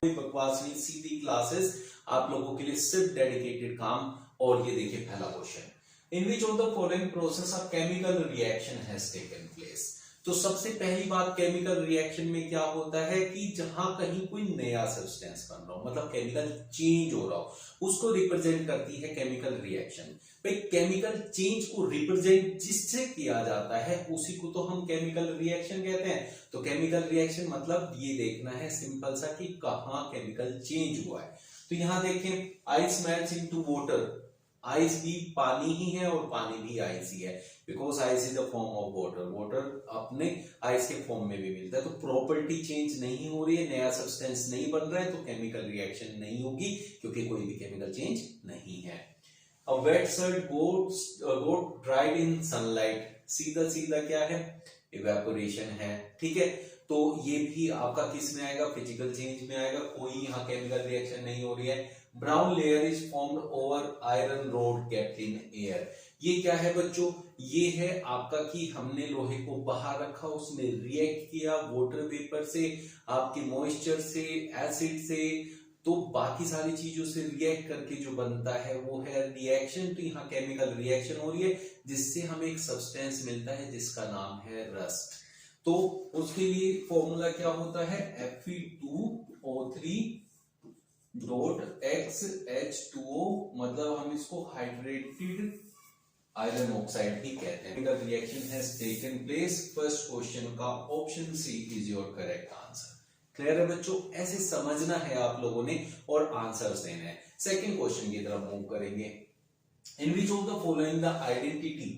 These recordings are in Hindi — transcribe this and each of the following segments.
कोई बकवास नहीं, सीधी क्लासेस आप लोगों के लिए, सिर्फ डेडिकेटेड काम। और ये देखिए पहला question, in which of the following process a chemical reaction has taken place. तो सबसे पहली बात, केमिकल रिएक्शन में क्या होता है कि जहां कहीं कोई नया सब्सटेंस बन रहा हो, मतलब केमिकल चेंज हो रहा हो, उसको रिप्रेजेंट करती है केमिकल रिएक्शन। भाई केमिकल चेंज को रिप्रेजेंट जिससे किया जाता है उसी को तो हम केमिकल रिएक्शन कहते हैं। तो केमिकल रिएक्शन मतलब ये देखना है सिंपल सा कि कहां केमिकल चेंज हुआ है। तो यहां देखें, ice melts into water, ice भी पानी ही है और पानी भी आइस ही है, because ice is the form of water, water अपने आइस के फॉर्म में भी मिलता है। तो प्रॉपर्टी चेंज नहीं हो रही है, नया सब्सटेंस नहीं बन रहा है, तो केमिकल रिएक्शन नहीं होगी, क्योंकि कोई भी केमिकल चेंज नहीं है। A wet shirt got dried in sunlight, सीधा सीधा क्या है, इवेपोरेशन है, ठीक है। तो ये भी आपका किस में आएगा, फिजिकल चेंज में आएगा, कोई यहाँ केमिकल रिएक्शन नहीं हो रही है। Brown layer is formed over iron rod kept in air, ये क्या है बच्चों, ये है आपका कि हमने लोहे को बाहर रखा, उसने रिएक्ट किया वाटर वेपर से, आपके मॉइस्चर से, एसिड से, तो बाकी सारी चीजों से रिएक्ट करके जो बनता है वो है रिएक्शन। तो यहाँ केमिकल रिएक्शन हो रही है जिससे हमें एक सब्सटेंस मिलता है जिसका नाम है रस्ट। तो उसके लिए फॉर्मूला क्या होता है, Fe2O3 डॉट XH2O, मतलब हम इसको हाइड्रेटेड आयरन ऑक्साइड भी कहते हैं। The reaction has taken place, first question का option C is your correct answer. Clear है बच्चों, ऐसे समझना है आप लोगों ने और आंसर्स देना है। सेकंड क्वेश्चन की तरफ मूव करेंगे, in which of the following the identity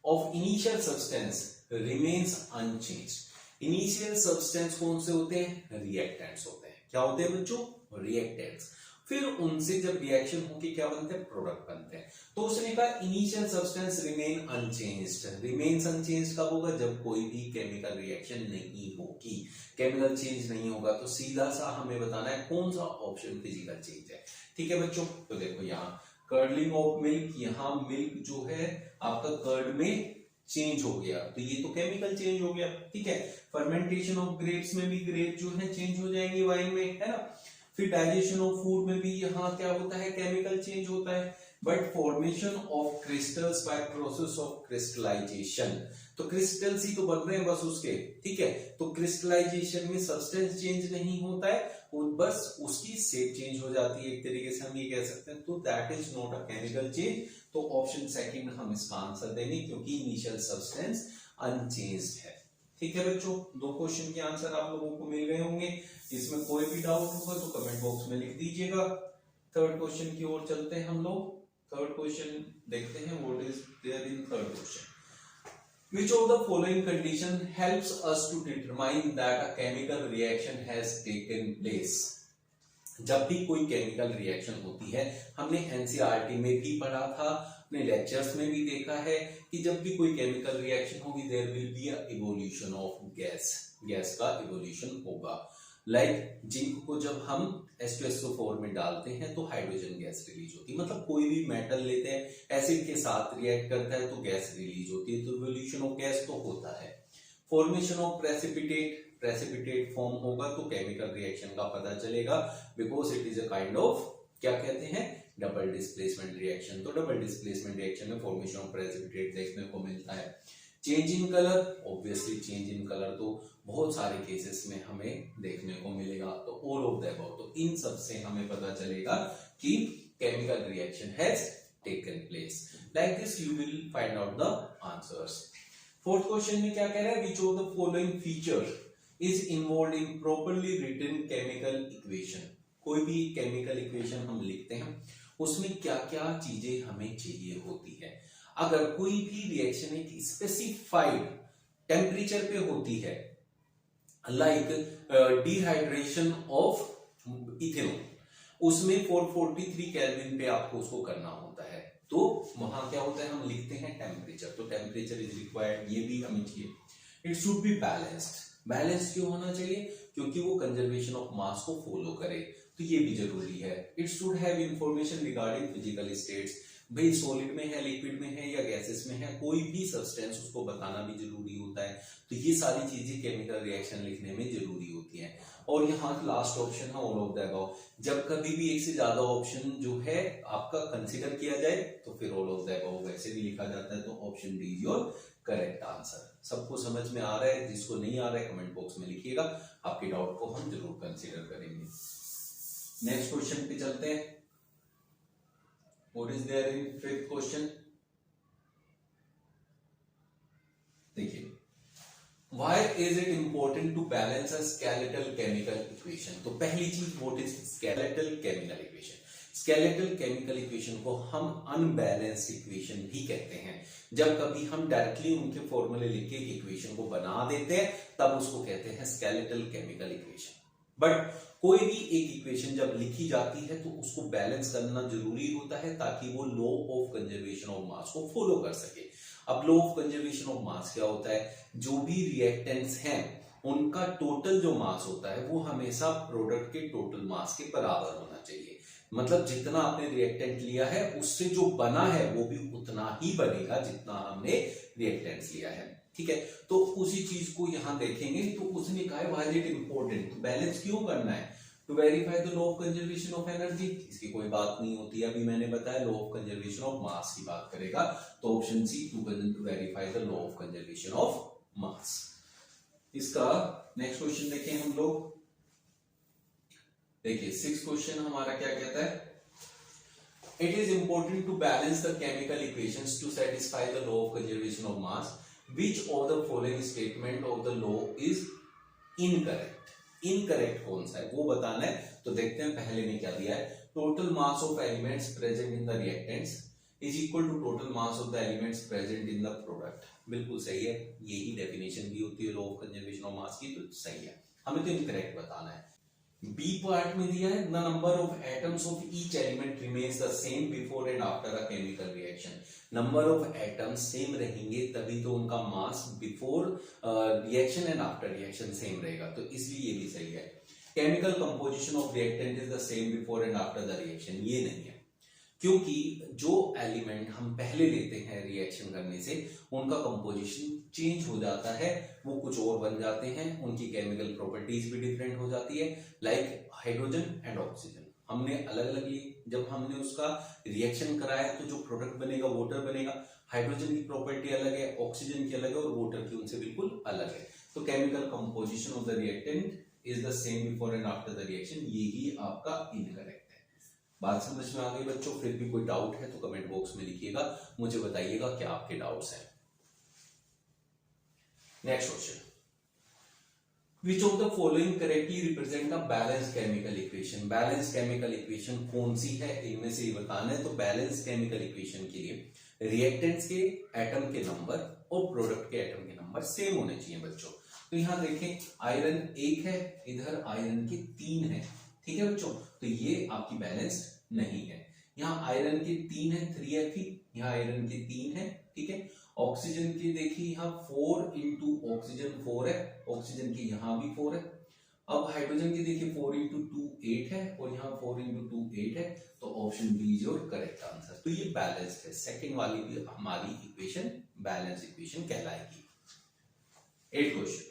of initial substance remains unchanged. Initial substance कौन से होते हैं, रिएक्टेंट्स होते हैं। क्या होते हैं बच्चों, रिएक्टेंट्स। फिर उनसे जब रिएक्शन होके क्या बनते हैं, प्रोडक्ट बनते हैं। तो उसने कहा initial substance remain unchanged. Remains unchanged कब होगा, जब कोई भी केमिकल रिएक्शन नहीं होगी, केमिकल चेंज नहीं होगा। तो सीधा सा हमें बताना है कौन सा ऑप्शन फिजिकल चेंज है, ठीक है बच्चों। तो देखो यहाँ कर्लिंग ऑफ मिल्क, यहाँ मिल्क जो है आपका कर्ड में चेंज हो गया, तो ये तो केमिकल चेंज हो गया, ठीक है। फर्मेंटेशन ऑफ ग्रेप्स में भी ग्रेप जो है चेंज हो जाएंगे वाइन में, है ना। फिर डाइजेशन ऑफ फूड में भी यहाँ क्या होता है, केमिकल चेंज होता है। But formation of crystals by process of crystallisation, तो क्रिस्टल्स ही तो बन रहे हैं बस उसके, ठीक है। तो क्रिस्टलाइजेशन में सब्सटेंस चेंज नहीं होता है, बस उसकी शेप चेंज हो जाती है, एक तरीके से हम ये कह सकते हैं। तो that is not a chemical change. तो ऑप्शन सेकंड हम इसका आंसर देंगे, क्योंकि इनिशियल सब्सटेंस अनचेंज्ड है, ठीक है बच्चों। दो क्वेश्चन के आंसर आप लोगों को मिल गए होंगे, इसमें कोई भी डाउट होगा तो कमेंट बॉक्स में लिख दीजिएगा। थर्ड क्वेश्चन की ओर चलते हैं हम लोग। थर्ड क्वेश्चन देखते हैं, what is there in third question. Which of the following condition helps us to determine that a chemical reaction has taken place? जब भी कोई केमिकल रिएक्शन होती है, हमने एनसीईआरटी में भी पढ़ा था, अपने लेक्चर्स में भी देखा है कि जब भी कोई केमिकल रिएक्शन होगी there will be a evolution of gas, gas का इवोल्यूशन होगा। लाइक जिंक को जब हम H2SO4 में डालते हैं तो हाइड्रोजन गैस रिलीज होती है, मतलब कोई भी मेटल लेते हैं, एसिड के साथ रिएक्ट करता है तो गैस रिलीज होती है, तो इवोल्यूशन ऑफ गैस तो होता है। Formation of precipitate, precipitate form होगा तो केमिकल रिएक्शन का पता चलेगा, because it is a kind of, क्या कहते हैं, डबल डिस्प्लेसमेंट रिएक्शन। तो डबल डिस्प्लेसमेंट रिएक्शन में फॉर्मेशन ऑफ प्रेसिपिटेट देखने को मिलता है। Change in colour, obviously change in colour तो बहुत सारे केसेस में हमें देखने को मिलेगा, तो ऑल ऑफ द अबव, तो इन सब से हमें पता चलेगा कि chemical reaction has taken place. Like this you will find out the answers. Fourth question में क्या कह रहा है, which of the following feature is involve in properly written chemical equation. कोई भी केमिकल इक्वेशन हम लिखते हैं उसमें क्या क्या चीजें हमें चाहिए होती है। अगर कोई भी रिएक्शन एक स्पेसिफाइड टेम्परेचर पे होती है, लाइक डिहाइड्रेशन ऑफ इथेनॉल, उसमें 443 केल्विन पे आपको उसको करना होता है, तो वहां क्या होता है, हम लिखते हैं टेम्परेचर, तो टेम्परेचर इज रिक्वायर्ड, ये भी हमें चाहिए। It should be balanced, balance क्यों होना चाहिए, क्योंकि वो कंजर्वेशन ऑफ मास को फॉलो करे, तो ये भी जरूरी है। It should have information regarding physical states, भाई सॉलिड में है, लिक्विड में है या गैसेस में है, कोई भी सब्सटेंस उसको बताना भी जरूरी होता है, तो ये सारी चीजें केमिकल रिएक्शन लिखने में जरूरी होती हैं। और यहाँ लास्ट ऑप्शन है ऑल ऑफ द अबव। जब कभी भी एक से ज्यादा ऑप्शन जो है आपका कंसीडर किया जाए तो फिर ऑल ऑफ द अबव वैसे भी लिखा जाता है, तो option D is your correct answer. सबको समझ में आ रहा है? जिसको नहीं आ रहा है कमेंट बॉक्स में लिखिएगा, आपके डाउट को हम जरूर कंसीडर करेंगे। नेक्स्ट क्वेश्चन पे चलते हैं। What is there in fifth question? देखिए, Why is it important to balance a skeletal chemical equation? तो पहली चीज what is skeletal chemical equation? Skeletal chemical equation को हम अनबैलेंस्ड इक्वेशन भी कहते हैं। जब कभी हम डायरेक्टली उनके फॉर्मूले लिख के इक्वेशन को बना देते हैं तब उसको कहते हैं skeletal chemical equation। बट कोई भी एक इक्वेशन जब लिखी जाती है तो उसको बैलेंस करना जरूरी होता है ताकि वो लॉ ऑफ कंजर्वेशन ऑफ मास को फॉलो कर सके। अब लॉ ऑफ कंजर्वेशन ऑफ मास क्या होता है? जो भी रिएक्टेंट्स हैं उनका टोटल जो मास होता है वो हमेशा प्रोडक्ट के टोटल मास के बराबर होना चाहिए। मतलब जितना आपने रिएक्टेंट लिया है उससे जो बना है वो भी उतना ही बनेगा जितना हमने रिएक्टेंट्स लिया है। ठीक है, तो उसी चीज को यहां देखेंगे। तो उसने कहा है व्हाई इज इट इंपॉर्टेंट, तो बैलेंस क्यों करना है? To verify the law of conservation of energy. इसकी कोई बात नहीं होती, अभी मैंने बताया law of conservation of mass की बात करेगा, तो option C to verify the law of conservation of mass. इसका नेक्स्ट क्वेश्चन देखें हम लोग। देखिए सिक्स्थ क्वेश्चन हमारा क्या कहता है? It is important to balance the chemical equations to satisfy the law of conservation of mass. Which of the following statement of the law is incorrect? Incorrect कौन सा है वो बताना है। तो देखते हैं पहले में क्या दिया है। Total mass of elements present in the reactants is equal to total mass of the elements present in the product. बिल्कुल सही है, यही डेफिनेशन भी होती है law of conservation of mass की, तो सही है। हमें तो इनकरेक्ट बताना है। बी पार्ट में दिया है the number of atoms of each element remains the same before and after a chemical reaction. Number of atoms same रहेंगे तभी तो उनका mass before reaction and after reaction same रहेगा, तो इसलिए ये भी सही है। Chemical composition of reactant is the same before and after the reaction, ये नहीं है, क्योंकि जो एलिमेंट हम पहले लेते हैं रिएक्शन करने से उनका कंपोजिशन चेंज हो जाता है, वो कुछ और बन जाते हैं, उनकी केमिकल प्रॉपर्टीज भी डिफरेंट हो जाती है। लाइक हाइड्रोजन एंड ऑक्सीजन हमने अलग अलग ली, जब हमने उसका रिएक्शन कराया तो जो प्रोडक्ट बनेगा वाटर बनेगा। हाइड्रोजन की प्रॉपर्टी अलग है, ऑक्सीजन की अलग है और वाटर की उनसे बिल्कुल अलग है। तो chemical composition of the reactant is the same before and after the reaction, यही आपका इनकरेक्ट है। बात समझ में आ गई बच्चों? फिर भी कोई डाउट है तो कमेंट बॉक्स में लिखिएगा, मुझे बताइएगा क्या आपके डाउट्स हैं। Next question, which of the following correctly represent a balanced chemical equation? Balanced chemical equation कौन सी है इनमें से बताना है। तो बैलेंस्ड केमिकल इक्वेशन के लिए रिएक्टेंट्स के एटम के नंबर और प्रोडक्ट के एटम के नंबर सेम होने चाहिए बच्चों। तो यहां देखें आयरन 1 है, इधर आयरन के 3 है, ठीक है बच्चों, तो ये आपकी बैलेंस्ड नहीं है। यहाँ आयरन के 3 है 3Fe, यहाँ आयरन के 3 है, ठीक है। ऑक्सीजन की देखिए यहाँ 4 इंटू ऑक्सीजन 4 है, ऑक्सीजन की यहाँ भी 4 है। अब हाइड्रोजन की देखिए 4 इंटू 2 8 है और यहाँ 4 इंटू 2 8 है, तो option B is your correct answer. तो ये बैलेंस्ड है, सेकंड वाली भी हमारी इक्वेशन बैलेंस इक्वेशन कहलाएगी। 8th question,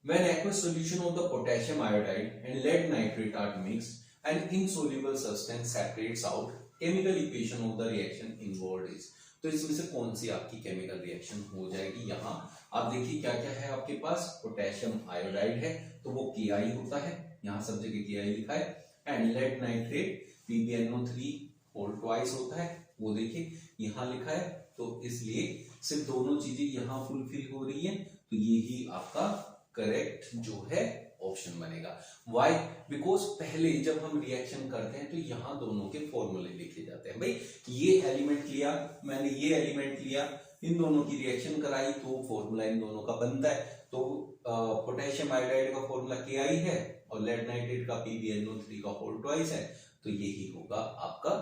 when aqueous solution of the potassium iodide and lead nitrate are mixed, an insoluble substance separates out, chemical equation of the reaction involved is। तो इसमें से कौन सी आपकी केमिकल रिएक्शन हो जाएगी? यहाँ आप देखिए क्या क्या है आपके पास, पोटेशियम आयोडाइड है तो वो Ki होता है, यहाँ सब जगह Ki लिखा है, and lead nitrate PbNO3 whole twice होता है, वो देखिए यहाँ लिखा है, तो इसलिए सिर्फ दोनों चीजें यहाँ फुलफिल हो रही है, तो यही आपका करेक्ट जो है ऑप्शन बनेगा। वाई? बिकॉज पहले जब हम रिएक्शन करते हैं तो यहाँ दोनों के फॉर्मूले लिखे जाते हैं। भाई ये एलिमेंट लिया, मैंने ये एलिमेंट लिया, इन दोनों की रिएक्शन कराई तो फॉर्मूला इन दोनों का बनता है। तो पोटेशियम आयोडाइड का फॉर्मूला Ki है और लेड नाइट्रेट का PbNO3 का होल ट्वाइस है, तो यही होगा आपका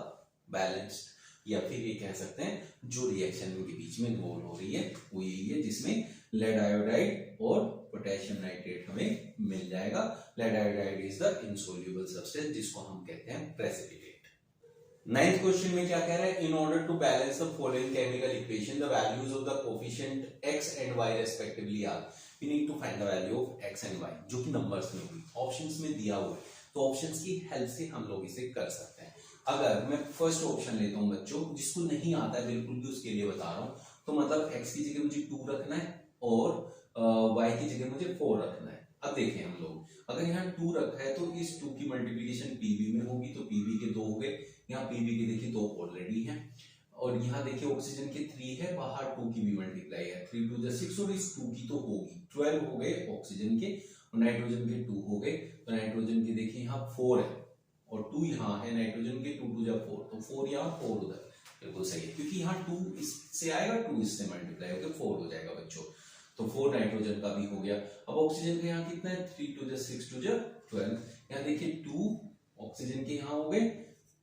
बैलेंस्ड, या फिर ये कह सकते हैं जो रिएक्शन के बीच में इन्वॉल्व हो रही है वो यही है, जिसमें लेड आयोडाइड और पोटेशियम नाइट्रेट हमें मिल जाएगा। Lead iodide is the insoluble substance जिसको हम कहते हैं प्रेसिपिटेट। 9th क्वेश्चन में क्या कह रहा है? In order to balance the following chemical equation the values of the coefficient x and y respectively are. We need to find the value of x and y, जो कि नंबर्स में हुई, ऑप्शंस में दिया हुआ है, तो ऑप्शंस की हेल्प से हम लोग इसे कर सकते हैं। अगर मैं फर्स्ट ऑप्शन लेता हूं बच्चों, जिसको नहीं आता है बिल्कुल भी उसके लिए बता रहा हूं, तो मतलब x की जगह मुझे 2 रखना है और y की जगह मुझे 4 रखना है। अब देखें हम लोग, अगर यहाँ 2 रखा है तो इस 2 की मल्टीप्लिकेशन pb में होगी, तो pb के 2 हो गए, यहाँ pb के देखिए 2 ऑलरेडी है, और यहाँ देखिए ऑक्सीजन के 3 है, बाहर 2 की भी मल्टीप्लाई है, 3 2 6 और इस 2 की तो होगी, 12 हो गए ऑक्सीजन के, और नाइट्रोजन के 2 हो गए, तो नाइट्रोजन के देखिए यहाँ 4 है और 2 यहाँ है, नाइट्रोजन के 2 2 जा 4, तो 4 यहाँ 4 उधर, बिल्कुल सही है, क्योंकि यहाँ 2 इससे आएगा, 2 इससे मल्टीप्लाई होकर 4 हो जाएगा बच्चों, तो 4 नाइट्रोजन का भी हो गया। अब ऑक्सीजन का यहाँ कितना है, 3 2 जा 6 2 जा 12, यहाँ देखिए 2 ऑक्सीजन के यहाँ हो गए,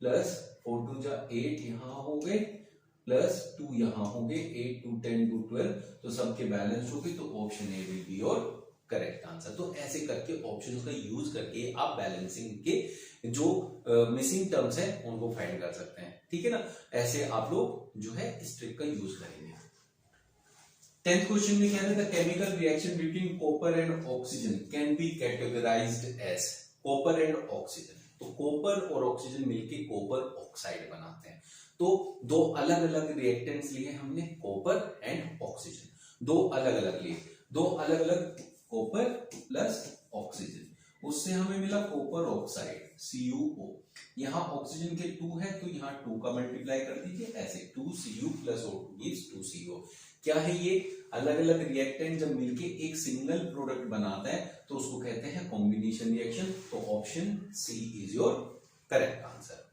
प्लस 4 2 जा 8 यहाँ हो गए, प्लस 2 यहाँ हो गए, 8 2 10 2 12, तो सबके बैलेंस हो गए, तो option A will be your correct answer. तो ऐसे करके ऑप्शंस का यूज करके आप बैलेंसिंग के जो मिसिंग टर्म्स है उनको फाइंड कर सकते हैं, ठीक है ना। ऐसे आप लोग जो है इस ट्रिक का यूज करेंगे। 10th क्वेश्चन में क्या है, the chemical reaction between copper and oxygen can be categorised as copper and oxygen. तो कॉपर और ऑक्सीजन मिलके कॉपर ऑक्साइड बनाते हैं। तो दो अलग अलग रिएक्टेंट्स लिए हमने, कॉपर एंड ऑक्सीजन, दो अलग अलग लिए, दो अलग अलग कॉपर प्लस ऑक्सीजन, उससे हमें मिला कॉपर ऑक्साइड CuO। यहाँ ऑक्सीजन के 2 है तो यहाँ 2 का मल्टीप्लाई कर दीजिए, ऐसे 2Cu plus O2 gives 2CO। क्या है ये, अलग अलग रिएक्टेंट जब मिलके एक सिंगल प्रोडक्ट बनाता है तो उसको कहते हैं कॉम्बिनेशन रिएक्शन। तो option C is your correct answer.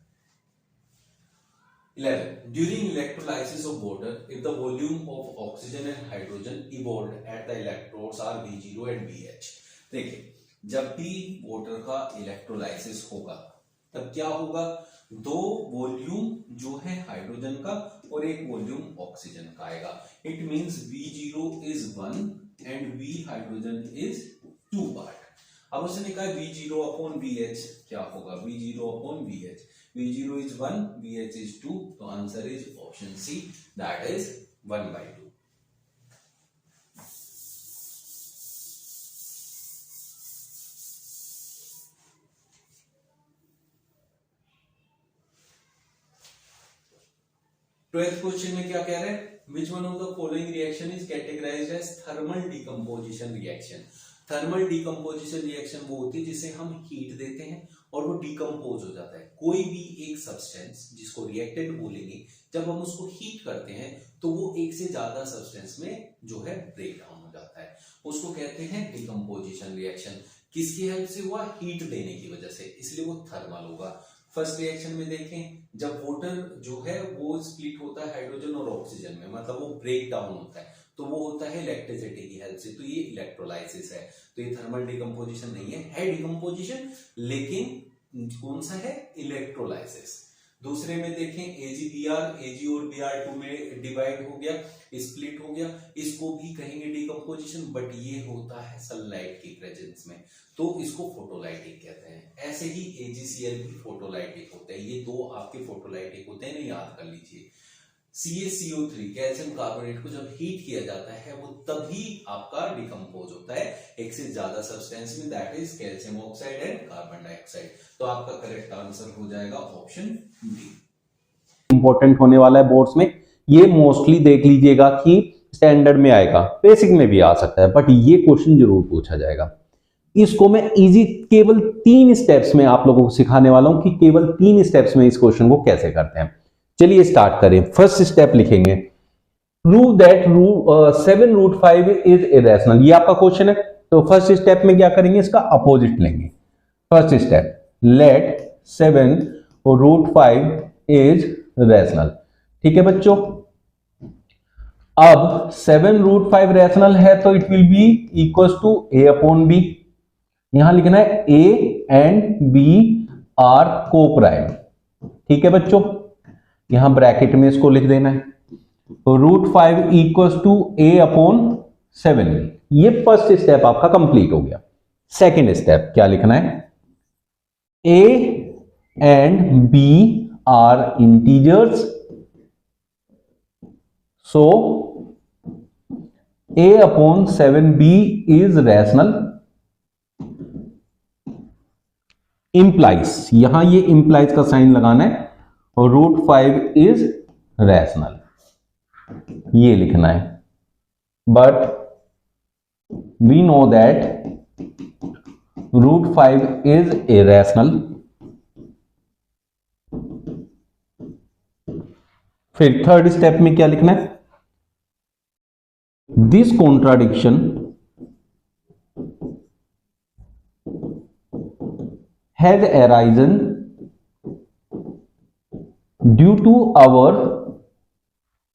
11. During electrolysis of water, if the volume of oxygen and hydrogen evolved at the electrodes are V0 and VH. देखिए, जब भी वाटर का इलेक्ट्रोलाइसिस होगा तब क्या होगा, दो वॉल्यूम जो है हाइड्रोजन का और एक वॉल्यूम ऑक्सीजन का आएगा। It means V0 is 1 and V hydrogen is 2 part. अब उसने कहा V0 upon VH क्या होगा, V0 upon VH, V0 is 1, VH is 2, तो answer is option C, that is 1/2। Twelfth question में क्या कह रहे हैं, which one of the following reaction is categorised as thermal decomposition reaction. Thermal decomposition reaction वो होती है जिसे हम हीट देते हैं और वो डिकम्पोज हो जाता है। कोई भी एक सब्सटेंस जिसको रिएक्टेंट बोलेंगे, जब हम उसको हीट करते हैं तो वो एक से ज्यादा सब्सटेंस में जो है ब्रेक डाउन हो जाता है, उसको कहते हैं डिकम्पोजिशन रिएक्शन। किसकी हेल्प से हुआ, हीट देने की वजह से, इसलिए वो थर्मल होगा। फर्स्ट रिएक्शन में देखें, जब वाटर जो है वो स्प्लिट होता है हाइड्रोजन और ऑक्सीजन में, मतलब वो ब्रेक डाउन होता है, तो वो होता है इलेक्ट्रिसिटी की हेल्प से, तो ये इलेक्ट्रोलाइसिस है। तो ये थर्मल डिकम्पोजिशन नहीं है डिकम्पोजिशन, लेकिन कौन सा है, इलेक्ट्रोलाइसिस। दूसरे में देखें AgBr, Ag और Br2 में डिवाइड हो गया, स्प्लिट हो गया, इसको भी कहेंगे डिकम्पोजिशन, बट ये होता है सनलाइट की प्रेजेंस में, तो इसको फोटोलाइटिक कहते हैं। ऐसे ही AgCl भी फोटोलाइटिक होता है। ये दो आपके फोटोलाइटिक होते हैं ना, याद कर लीजिए। CaCO3 कैल्शियम कार्बोनेट को जब हीट किया जाता है वो तभी आपका डिकम्पोज होता है एक से ज्यादा सब्सटेंस में, that is calcium oxide and carbon dioxide. तो आपका करेक्ट आंसर हो जाएगा ऑप्शन डी। इंपॉर्टेंट होने वाला है बोर्ड्स में, ये मोस्टली देख लीजिएगा कि स्टैंडर्ड में आएगा, बेसिक में भी आ सकता है, बट ये क्वेश्चन जरूर पूछा जाएगा। इसको मैं इजी केवल 3 स्टेप्स में आप लोगों को सिखाने वाला हूं कि केवल 3 स्टेप्स में इस क्वेश्चन को कैसे करते हैं। चलिए स्टार्ट करें। फर्स्ट स्टेप लिखेंगे, prove that 7 root 5 is irrational. ये आपका क्वेश्चन है, तो फर्स्ट स्टेप में क्या करेंगे, इसका अपोजिट लेंगे। First step, let 7 root 5 is rational. ठीक है बच्चों, अब 7 रूट 5 रैशनल है तो it will be equal to A upon B। यहां लिखना है A and B are coprime. ठीक है बच्चों, यहां ब्रैकेट में इसको लिख देना है, तो root 5 equal to A upon 7। ये फर्स्ट स्टेप आपका कंप्लीट हो गया। सेकेंड स्टेप क्या लिखना है, A and B are integers, so a/7b is rational implies, यहां ये इंप्लाइज का साइन लगाना है, और √5 इज रैशनल ये लिखना है। But we know that √5 is irrational. फिर थर्ड स्टेप में क्या लिखना है? This contradiction has arisen due to our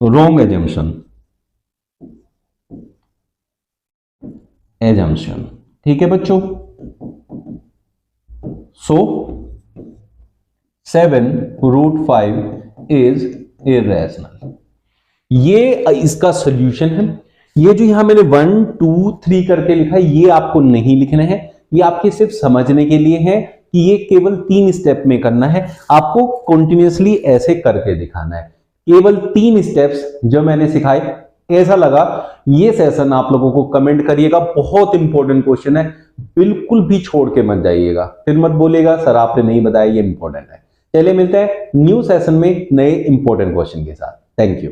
wrong assumption। ठीक है बच्चों। सो 7√5 इज इरेशनल, ये इसका सॉल्यूशन है। ये जो यहां मैंने 1 2 3 करके लिखा है, ये आपको नहीं लिखना है, ये आपके सिर्फ समझने के लिए है कि ये केवल 3 स्टेप में करना है। आपको कंटिन्यूअसली ऐसे करके दिखाना है। केवल 3 स्टेप्स जो मैंने सिखाए, कैसा लगा ये सेशन आप लोगों को कमेंट करिएगा। बहुत इंपॉर्टेंट क्वेश्चन है, बिल्कुल भी छोड़ के मत जाइएगा, फिर मत बोलिएगा सर आपने नहीं बताया, ये इंपॉर्टेंट है। चलिए मिलते हैं न्यू सेशन में नए इंपॉर्टेंट क्वेश्चन के साथ। Thank you.